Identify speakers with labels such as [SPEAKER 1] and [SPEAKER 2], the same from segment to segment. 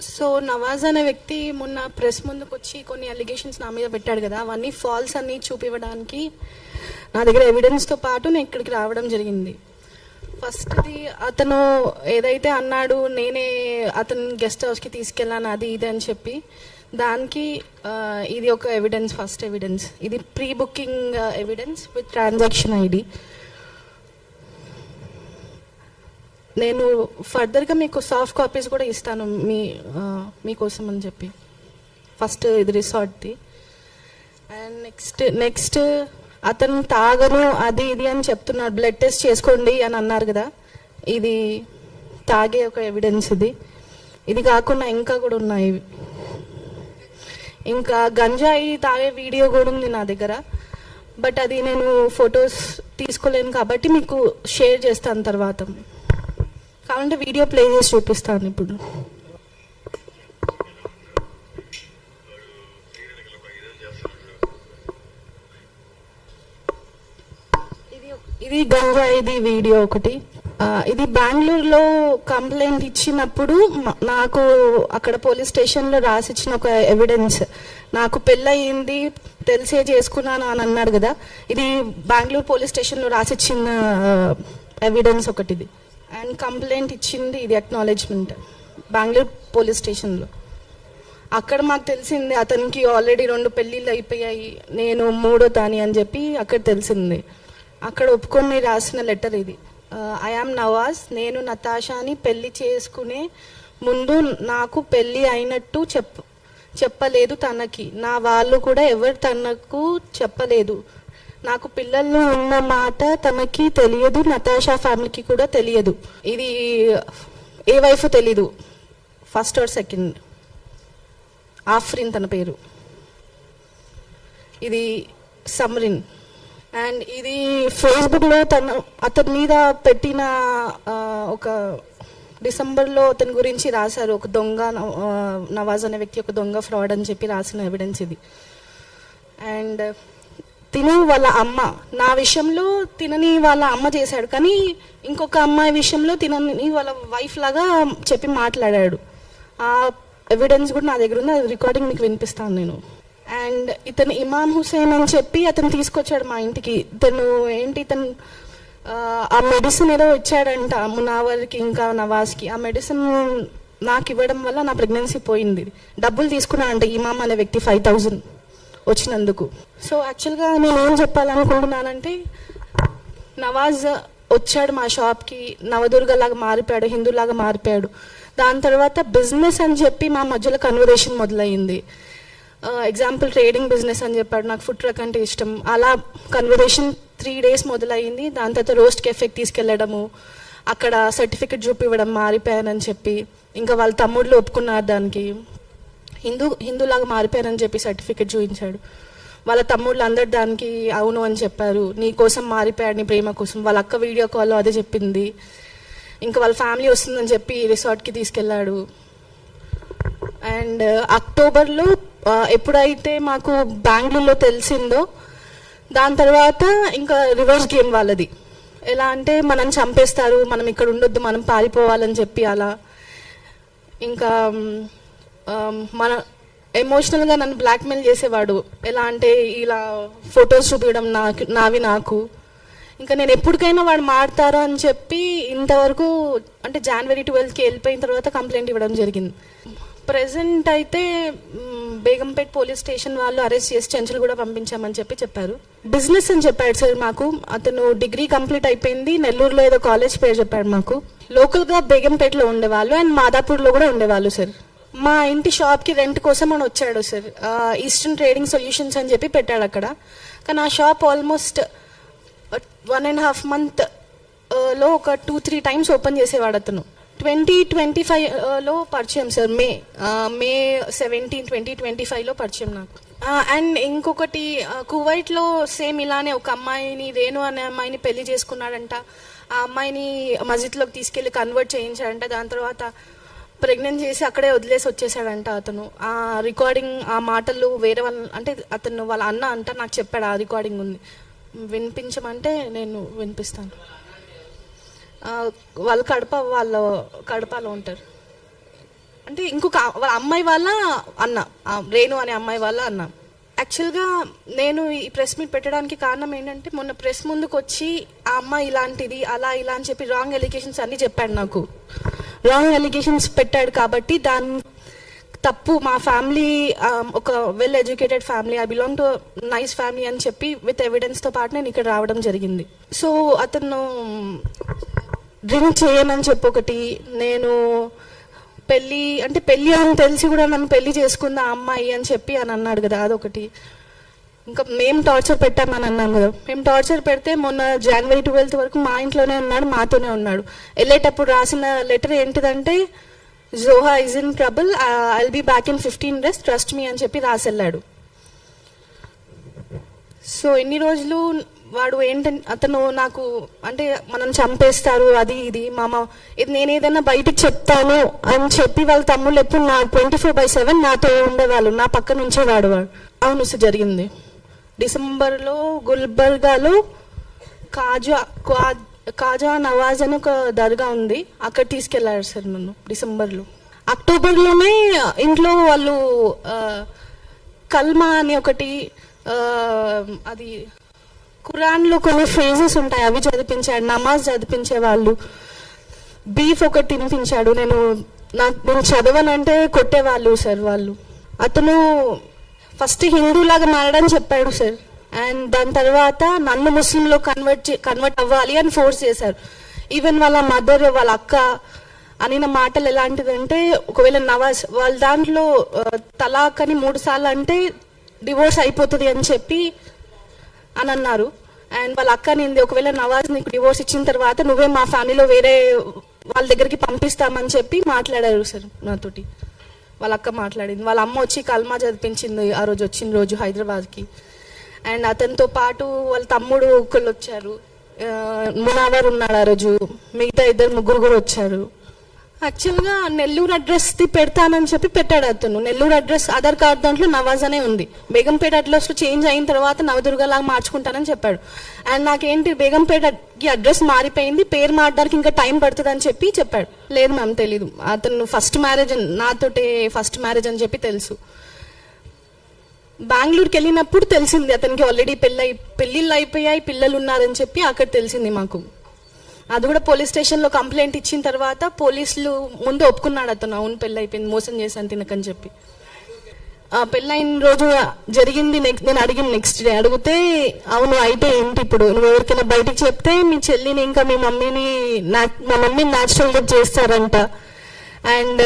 [SPEAKER 1] So Nawaz అనే వ్యక్తి మొన్న ప్రెస్ ముందుకు వచ్చి కొన్ని అలిగేషన్స్ నా మీద పెట్టాడు కదా, అవన్నీ ఫాల్స్ అని చూపివ్వడానికి నా దగ్గర ఎవిడెన్స్తో పాటు నేను ఇక్కడికి రావడం జరిగింది. ఫస్ట్ది అతను ఏదైతే అన్నాడు నేనే అతను గెస్ట్ హౌస్కి తీసుకెళ్ళాను అది ఇది అని చెప్పి, దానికి ఇది ఒక ఎవిడెన్స్, ఫస్ట్ ఎవిడెన్స్. ఇది pre booking evidence with transaction ID. నేను ఫర్దర్గా మీకు సాఫ్ట్ కాపీస్ కూడా ఇస్తాను మీకోసం అని చెప్పి. ఫస్ట్ ఇది రిసార్ట్ది. అండ్ నెక్స్ట్ అతను తాగను అది ఇది అని చెప్తున్నాడు. బ్లడ్ టెస్ట్ చేసుకోండి అని అన్నారు కదా, ఇది తాగే ఒక ఎవిడెన్స్. ఇది కాకుండా ఇంకా కూడా ఉన్నాయి. ఇంకా గంజాయి తాగే వీడియో కూడా ఉంది నా దగ్గర, బట్ అది నేను ఫొటోస్ తీసుకోలేను కాబట్టి మీకు షేర్ చేస్తాను తర్వాత. కావాలంటే వీడియో ప్లే చేసి చూపిస్తాను ఇప్పుడు. ఇది గంజాయిది వీడియో ఒకటి. ఇది బెంగళూరులో కంప్లైంట్ ఇచ్చినప్పుడు నాకు అక్కడ పోలీస్ స్టేషన్లో రాసిచ్చిన ఒక ఎవిడెన్స్. నాకు పెళ్ళయింది తెలిసే చేసుకున్నాను అని అన్నాడు కదా, ఇది బెంగళూరు పోలీస్ స్టేషన్లో రాసిచ్చిన ఎవిడెన్స్ ఒకటిది. అండ్ కంప్లైంట్ ఇచ్చింది ఇది అక్నాలెడ్జ్మెంట్ బెంగళూరు పోలీస్ స్టేషన్లో. అక్కడ మాకు తెలిసింది అతనికి ఆల్రెడీ 2 పెళ్ళిళ్ళు అయిపోయాయి, నేను 3వ దాని అని చెప్పి అక్కడ తెలిసింది. అక్కడ ఒప్పుకొని రాసిన లెటర్ ఇది. ఐ యామ్ నవాజ్, నేను నతాషాని పెళ్లి చేసుకునే ముందు నాకు పెళ్ళి అయినట్టు చెప్పలేదు తనకి, నా వాళ్ళు కూడా ఎవరు తనకు చెప్పలేదు. నాకు పిల్లలు ఉన్న మాట తనకి తెలియదు, నతాషా ఫ్యామిలీకి కూడా తెలియదు. ఇది ఏ వైఫ్ తెలీదు, ఫస్ట్ ఆర్ సెకండ్. ఆఫ్రిన్ తన పేరు, ఇది సమ్రిన్. అండ్ ఇది ఫేస్బుక్లో అతని మీద పెట్టిన ఒక డిసెంబర్లో అతని గురించి రాశారు, ఒక దొంగ నవాజ్ అనే వ్యక్తి ఒక దొంగ ఫ్రాడ్ అని చెప్పి రాసిన ఎవిడెన్స్ ఇది. అండ్ తిను వాళ్ళ అమ్మ, నా విషయంలో తినని వాళ్ళ అమ్మ చేశాడు, కానీ ఇంకొక అమ్మాయి విషయంలో తినని వాళ్ళ వైఫ్ లాగా చెప్పి మాట్లాడాడు. ఆ ఎవిడెన్స్ కూడా నా దగ్గర ఉంది, అది రికార్డింగ్ మీకు వినిపిస్తాను నేను. అండ్ ఇతను ఇమామ్ హుసేన్ అని చెప్పి అతను తీసుకొచ్చాడు మా ఇంటికి. ఇతను ఆ మెడిసిన్ ఏదో ఇచ్చాడంట మునావర్కి ఇంకా నవాజ్కి. ఆ మెడిసిన్ నాకు ఇవ్వడం వల్ల నా ప్రెగ్నెన్సీ పోయింది. డబ్బులు తీసుకున్నాడంట ఇమామ్ అనే వ్యక్తి 5,000 వచ్చినందుకు. సో యాక్చువల్గా నేను ఏం చెప్పాలనుకుంటున్నానంటే, నవాజ్ వచ్చాడు మా షాప్కి, నవదుర్గలాగా మారిపోయాడు, హిందూలాగా మారిపోయాడు. దాని తర్వాత బిజినెస్ అని చెప్పి మా మధ్యలో కన్వర్సేషన్ మొదలయ్యింది. ఎగ్జాంపుల్ ట్రేడింగ్ బిజినెస్ అని చెప్పాడు, నాకు ఫుడ్ ట్రక్ అంటే ఇష్టం. అలా కన్వర్సేషన్ 3 days మొదలయ్యింది. దాని తర్వాత రోస్ట్ కెఫెకి తీసుకెళ్ళడము, అక్కడ సర్టిఫికెట్ చూపివ్వడం మారిపోయానని చెప్పి. ఇంకా వాళ్ళ తమ్ముళ్ళు ఒప్పుకున్నారు దానికి, హిందూలాగా మారిపోయానని చెప్పి సర్టిఫికెట్ చూపించాడు. వాళ్ళ తమ్ముళ్ళు అందరు దానికి అవును అని చెప్పారు, నీ కోసం మారిపోయాడు, నీ ప్రేమ కోసం. వాళ్ళ అక్క వీడియో కాల్లో అదే చెప్పింది. ఇంకా వాళ్ళ ఫ్యామిలీ వస్తుందని చెప్పి రిసార్ట్కి తీసుకెళ్ళాడు. అండ్ అక్టోబర్లో ఎప్పుడైతే మాకు బెంగళూరులో తెలిసిందో, దాని తర్వాత ఇంకా రివర్స్ గేమ్ వాళ్ళది. ఎలా అంటే మనం చంపేస్తారు, మనం ఇక్కడ ఉండొద్దు, మనం పారిపోవాలని చెప్పి అలా. ఇంకా మన ఎమోషనల్గా నన్ను బ్లాక్మెయిల్ చేసేవాడు. ఎలా అంటే ఇలా ఫొటోస్ చూపించడం నాకు. ఇంకా నేను ఎప్పటికైనా వాడు మారుతారు అని చెప్పి ఇంతవరకు అంటే January 12th వెళ్ళిపోయిన తర్వాత కంప్లైంట్ ఇవ్వడం జరిగింది. ప్రెసెంట్ అయితే బేగంపేట్ పోలీస్ స్టేషన్ వాళ్ళు అరెస్ట్ చేసి చెంచల్ కూడా పంపించామని చెప్పారు. బిజినెస్ అని చెప్పాడు సార్ మాకు. అతను డిగ్రీ కంప్లీట్ అయిపోయింది, నెల్లూరులో ఏదో కాలేజ్ పేరు చెప్పాడు మాకు. లోకల్గా బేగంపేటలో ఉండేవాళ్ళు అండ్ మాదాపూర్లో కూడా ఉండేవాళ్ళు సార్. మా ఇంటి షాప్కి రెంట్ కోసం అని వచ్చాడు సార్. ఈస్టర్న్ ట్రేడింగ్ సొల్యూషన్స్ అని చెప్పి పెట్టాడు అక్కడ. కానీ ఆ షాప్ ఆల్మోస్ట్ 1.5 month లో ఒక 2-3 times ఓపెన్ చేసేవాడు అతను. 2025లో పరిచయం సార్, మే 17, 2025లో పరిచయం నాకు. అండ్ ఇంకొకటి కువైట్లో సేమ్ ఇలానే ఒక అమ్మాయిని, రేణు అనే అమ్మాయిని పెళ్లి చేసుకున్నాడంట. ఆ అమ్మాయిని మస్జిద్లోకి తీసుకెళ్ళి కన్వర్ట్ చేయించాడంట. దాని తర్వాత ప్రెగ్నెంట్ చేసి అక్కడే వదిలేసి వచ్చేసాడంట అతను. ఆ రికార్డింగ్, ఆ మాటలు వేరే వాళ్ళ అంటే అతను వాళ్ళ అన్న అంట నాకు చెప్పాడు. ఆ రికార్డింగ్ ఉంది, వినిపించమంటే నేను వినిపిస్తాను. వాళ్ళు కడపలో ఉంటారు. అంటే ఇంకొక వాళ్ళ అమ్మాయి వాళ్ళ అన్న, రేణు అనే అమ్మాయి వాళ్ళ అన్న. యాక్చువల్గా నేను ఈ ప్రెస్ మీట్ పెట్టడానికి కారణం ఏంటంటే, మొన్న ప్రెస్ ముందుకు వచ్చి ఆ అమ్మాయి ఇలాంటిది అలా ఇలా అని చెప్పి రాంగ్ ఎలిగేషన్స్ అన్నీ చెప్పాడు. నాకు రాంగ్ ఎలిగేషన్స్ పెట్టాడు కాబట్టి దాని తప్పు మా ఫ్యామిలీ ఒక well educated family, I belong to nice family అని చెప్పి విత్ ఎవిడెన్స్తో పాటు నేను ఇక్కడ రావడం జరిగింది. సో అతను డ్రింక్ చేయనని చెప్పి ఒకటి, నేను పెళ్ళి అని తెలిసి కూడా నన్ను పెళ్లి చేసుకుంది ఆ అమ్మాయి అని చెప్పి అని అన్నాడు కదా, అదొకటి. ఇంకా మేము టార్చర్ పెట్టామని అన్నాం కదా, మేము టార్చర్ పెడితే మొన్న January 12th వరకు మా ఇంట్లోనే ఉన్నాడు, మాతోనే ఉన్నాడు. వెళ్ళేటప్పుడు రాసిన లెటర్ ఏంటిదంటే, జోహా is in trouble, I'll be back in 15 days, trust me అని చెప్పి రాసెళ్ళాడు. సో ఇన్ని రోజులు వాడు అతను నాకు అంటే మనం చంపేస్తారు అది ఇది ఇది నేను ఏదైనా బయటికి చెప్తాను అని చెప్పి వాళ్ళ తమ్ముళ్ళు ఎప్పుడు నా 24/7 నాతో ఉండేవాళ్ళు, నా పక్క నుంచే వాడేవాడు. అవును సార్, జరిగింది. డిసెంబర్లో గుల్బర్గాలో కాజా నవాజ్ అని ఒక దర్గా ఉంది, అక్కడ తీసుకెళ్లారు సార్ నన్ను డిసెంబర్లో. అక్టోబర్లోనే ఇంట్లో వాళ్ళు కల్మా అని ఒకటి, అది ఖురాన్లో కొన్ని ఫ్రేజెస్ ఉంటాయి అవి చదివించాడు, నమాజ్ చదివించేవాళ్ళు, బీఫ్ ఒకటి తినిపించాడు. నేను చదవనంటే కొట్టేవాళ్ళు సార్ వాళ్ళు. అతను ఫస్ట్ హిందూలాగా మారడని చెప్పాడు సార్, అండ్ దాని తర్వాత నన్ను ముస్లింలో కన్వర్ట్ అవ్వాలి అని ఫోర్స్ చేశారు. ఈవెన్ వాళ్ళ మదర్, వాళ్ళ అక్క అనిన మాటలు ఎలాంటిదంటే, ఒకవేళ నవాజ్ వాళ్ళ దాంట్లో తలాక్ అని 3 సార్లు అంటే డివోర్స్ అయిపోతుంది అని చెప్పి అని అన్నారు. అండ్ వాళ్ళ అక్క నింది, ఒకవేళ నవాజ్ నీకు డివోర్స్ ఇచ్చిన తర్వాత నువ్వే మా ఫ్యామిలీలో వేరే వాళ్ళ దగ్గరికి పంపిస్తామని చెప్పి మాట్లాడారు సార్ నాతోటి. వాళ్ళ అక్క మాట్లాడింది, వాళ్ళ అమ్మ వచ్చి కల్మా చదివించింది ఆ రోజు వచ్చిన రోజు హైదరాబాద్కి. అండ్ అతనితో పాటు వాళ్ళ తమ్ముడు ఒకళ్ళు వచ్చారు, మునావర్ ఉన్నాడు ఆ రోజు, మిగతా 2-3 కూడా వచ్చారు. యాక్చువల్గా నెల్లూరు అడ్రస్ పెడతానని చెప్పి పెట్టాడు అతను. నెల్లూరు అడ్రస్ ఆధార్ కార్డ్ దాంట్లో నవాజ్ అనే ఉంది, బేగంపేట అడ్రస్లో చేంజ్ అయిన తర్వాత నవదుర్గలాగా మార్చుకుంటానని చెప్పాడు. అండ్ నాకేంటి బేగంపేటకి అడ్రస్ మారిపోయింది, పేరు మారడానికి ఇంకా టైం పడుతుంది అని చెప్పి చెప్పాడు. లేదు మ్యామ్ తెలీదు, అతను ఫస్ట్ మ్యారేజ్ నాతోటే ఫస్ట్ మ్యారేజ్ అని చెప్పి తెలుసు. బెంగళూరుకి వెళ్ళినప్పుడు తెలిసింది అతనికి ఆల్రెడీ పెళ్ళిళ్ళు అయిపోయాయి, పిల్లలు ఉన్నారని చెప్పి అక్కడ తెలిసింది మాకు. అది కూడా పోలీస్ స్టేషన్లో కంప్లైంట్ ఇచ్చిన తర్వాత పోలీసులు ముందు ఒప్పుకున్నాడు అతను, అవును పెళ్ళి అయిపోయింది, మోసం చేశాను తినకని చెప్పి. పెళ్ళైన రోజు జరిగింది, నేను అడిగిన నెక్స్ట్ డే అడిగితే, అవును అయితే ఏంటి ఇప్పుడు నువ్వు ఎవరికైనా బయటికి చెప్తే మీ చెల్లిని ఇంకా మీ మమ్మీని మా మమ్మీని న్యాచురల్ డెత్ చేస్తారంట, అండ్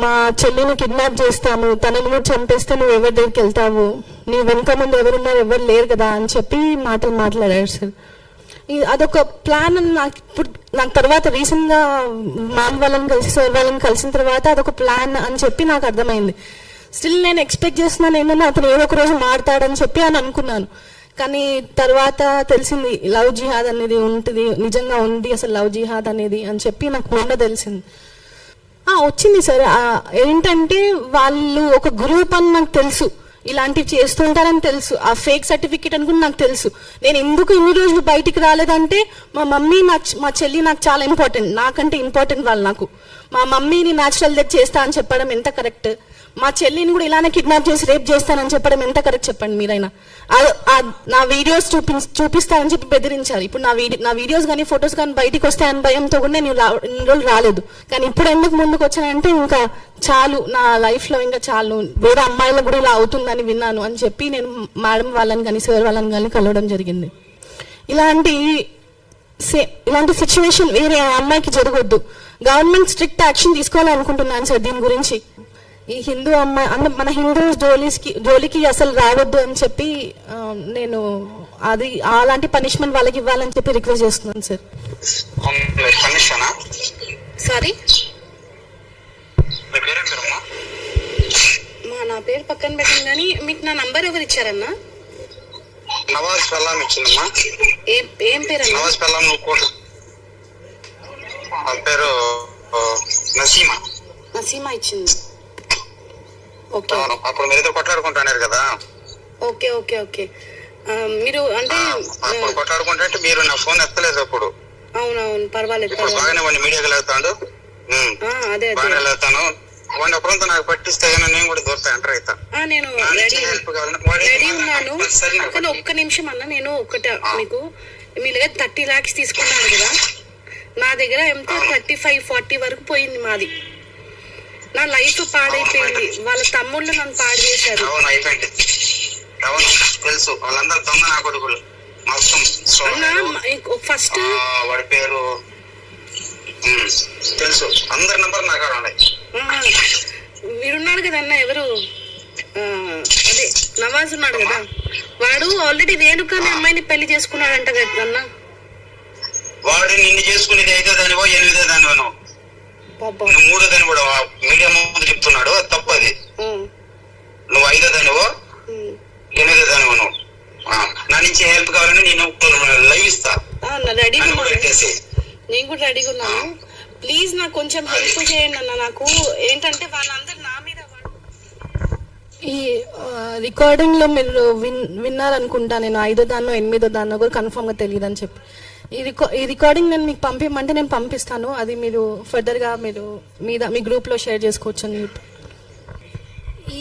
[SPEAKER 1] మా చెల్లిని కిడ్నాప్ చేస్తాము, తనని కూడా చంపేస్తే నువ్వు ఎవరి దగ్గరికి వెళ్తావు, నీ వెనుక ముందు ఎవరున్నారు, ఎవరు లేరు కదా అని చెప్పి మాట్లాడారు సార్. అదొక ప్లాన్ అని నాకు తర్వాత రీసెంట్గా మామ్ వాళ్ళని కలిసి సార్ వాళ్ళని కలిసిన తర్వాత అదొక ప్లాన్ అని చెప్పి నాకు అర్థమైంది. స్టిల్ నేను ఎక్స్పెక్ట్ చేస్తున్నాను ఏంటంటే అతను ఏదో ఒక రోజు మారుతాడని చెప్పి అని అనుకున్నాను. కానీ తర్వాత తెలిసింది లవ్ జిహాద్ అనేది ఉంటుంది, నిజంగా ఉంది అసలు లవ్ జిహాద్ అనేది అని చెప్పి నాకు మొన్న తెలిసింది. వచ్చింది సార్. ఏంటంటే వాళ్ళు ఒక గ్రూప్ అని నాకు తెలుసు, ఇలాంటివి చేస్తుంటారని తెలుసు, ఆ ఫేక్ సర్టిఫికేట్ అని కూడా నాకు తెలుసు. నేను ఎందుకు ఇన్ని రోజులు బయటికి రాలేదంటే, మా మమ్మీ మా చెల్లి నాకు చాలా ఇంపార్టెంట్, నాకంటే ఇంపార్టెంట్ వాళ్ళు నాకు. మా మమ్మీని న్యాచురల్ డెత్ చేస్తా అని చెప్పడం ఎంత కరెక్ట్, మా చెల్లిని కూడా ఇలానే కిడ్నాప్ చేసి రేప్ చేస్తానని చెప్పడం ఎంత కరెక్ట్ చెప్పండి మీరైనా. నా వీడియోస్ చూపిస్తానని చెప్పి బెదిరించారు. ఇప్పుడు నా వీడియోస్ కానీ ఫొటోస్ కానీ బయటికి వస్తాయని భయంతో కూడా నేను ఇన్ని రోజులు రాలేదు. కానీ ఇప్పుడు ఎందుకు ముందుకు వచ్చానంటే, ఇంకా చాలు నా లైఫ్లో, ఇంకా చాలు, వేరే అమ్మాయిలకు కూడా ఇలా అవుతుందని విన్నాను అని చెప్పి నేను మేడం వాళ్ళని కానీ సార్ వాళ్ళని కానీ కలవడం జరిగింది. ఇలాంటి సిచ్యువేషన్ వేరే అమ్మాయికి జరగొద్దు. గవర్నమెంట్ స్ట్రిక్ట్ యాక్షన్ తీసుకోవాలనుకుంటున్నాను సార్ దీని గురించి. ఈ హిందూ అమ్మాయి అంటే మన హిందూ జోలికి అసలు రావద్దు అని చెప్పి నేను అలాంటి పనిష్మెంట్ వాళ్ళకి ఇవ్వాలని చెప్పి రిక్వెస్ట్ చేస్తున్నాను సార్. సారీ, నా పేరు పక్కన పెట్టింది కానీ మీకు నా నంబర్ ఎవరు ఇచ్చారన్నా?
[SPEAKER 2] నవాజ్ పెళ్ళాం ఇచ్చిందమ్మా.
[SPEAKER 1] ఏం పేరు అన్న?
[SPEAKER 2] నవాజ్ పెళ్ళాం పేరు
[SPEAKER 1] నసీమా ఇచ్చింది. ఓకే,
[SPEAKER 2] అప్పుడు మీరైతే కొట్లాడుకుంటున్నారు కదా.
[SPEAKER 1] Okay okay okay. మీరు అంటే
[SPEAKER 2] కొట్లాడుకుంటే మీరు నా ఫోన్ ఎత్తలేదు అప్పుడు.
[SPEAKER 1] అవునవును, పర్వాలేదు
[SPEAKER 2] ఇప్పుడు బాగానే వాడిని మీడియాకి వెళ్తాడు.
[SPEAKER 1] అదే
[SPEAKER 2] బాగానే వెళ్తాను. వాడిని అప్పుడంతా నాకు పట్టిస్తే గానీ నేను కూడా దూరతా ఎంటర్ అవుతా.
[SPEAKER 1] నేను
[SPEAKER 2] హెల్ప్
[SPEAKER 1] రెడీ ఉన్నాను. కానీ ఒక్క నిమిషం అన్న, నేను ఒకటి మీకు, మీ దగ్గర 30 lakhs తీసుకున్నాడు కదా, నా దగ్గర ఎంత 35-40 వరకు పోయింది మాది. నా లైఫ్ పాడైపోయింది, వాళ్ళ తమ్ముళ్ళు నన్ను పాడు చేశారు.
[SPEAKER 2] అవును, అయిపోయింది. అవును తెలుసు, వాళ్ళందరూ దొంగ నా కొడుకులు మొత్తం.
[SPEAKER 1] ఫస్ట్
[SPEAKER 2] వాడి పేరు తెలుసు, అందరి నంబర్ నా కాడ ఉన్నాయి.
[SPEAKER 1] వీడున్నాడు కదా అన్న, ఎవరు అదే నవాజ్ ఉన్నాడు కదా, వాడు ఆల్రెడీ రేణుకాని అమ్మాయిని పెళ్లి చేసుకున్నాడంట కదా అన్న.
[SPEAKER 2] వాడు నిన్ను చేసుకునేది 5వ దానివో 8వ దానివో, నువ్వు 3వ దాని కూడా మీడియా ముందు చెప్తున్నాడు. అది తప్పు. అది నువ్వు 5వ దానివో 8వ దానివో. నువ్వు నా నుంచి హెల్ప్ కావాలని నేను లైవ్ ఇస్తా.
[SPEAKER 1] రెడీగా నేను కూడా రెడీగా ఉన్నాను. ప్లీజ్ నాకు కొంచెం హెల్ప్ చేయండి అన్న. నాకు ఏంటంటే వాళ్ళందరూ నా మీద, ఈ రికార్డింగ్ లో మీరు విన్నారనుకుంటా, నేను 5వ దాన్నో 8వ దాన్నో కూడా కన్ఫర్మ్ గా తెలియదు అని చెప్పి. ఈ రికార్డింగ్ నేను మీకు పంపించమంటే నేను పంపిస్తాను. అది మీరు ఫర్దర్ గా మీరు మీ గ్రూప్ లో షేర్ చేసుకోవచ్చు అని.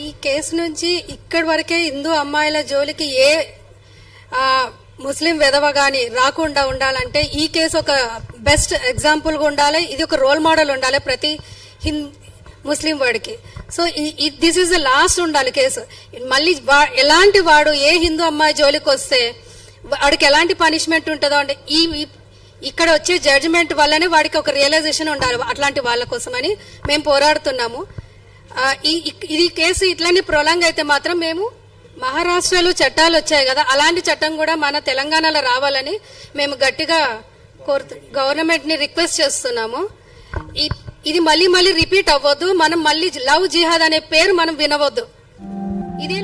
[SPEAKER 3] ఈ కేసు నుంచి ఇక్కడి వరకే హిందూ అమ్మాయిల జోలికి ఏ ముస్లిం విధవ గాని రాకుండా ఉండాలంటే ఈ కేసు ఒక బెస్ట్ ఎగ్జాంపుల్ గా ఉండాలి. ఇది ఒక రోల్ మోడల్ ఉండాలి ప్రతి ముస్లిం వాడికి. So this is the last ఉండాలి కేసు. మళ్ళీ ఎలాంటి వాడు ఏ హిందూ అమ్మాయి జోలికి వస్తే వాడికి ఎలాంటి పనిష్మెంట్ ఉంటుందో అంటే ఇక్కడ వచ్చే జడ్జిమెంట్ వల్లనే వాడికి ఒక రియలైజేషన్ ఉండాలి అట్లాంటి వాళ్ళ కోసమని మేము పోరాడుతున్నాము. ఇది కేసు ఇట్లానే ప్రొలాంగ్ అయితే మాత్రం మేము, మహారాష్ట్రలో చట్టాలు వచ్చాయి కదా, అలాంటి చట్టం కూడా మన తెలంగాణలో రావాలని మేము గట్టిగా గవర్నమెంట్ ని రిక్వెస్ట్ చేస్తున్నాము. ఇది మళ్ళీ రిపీట్ అవ్వద్దు. మనం మళ్ళీ లవ్ జిహాద్ అనే పేరు మనం వినవద్దు. ఇది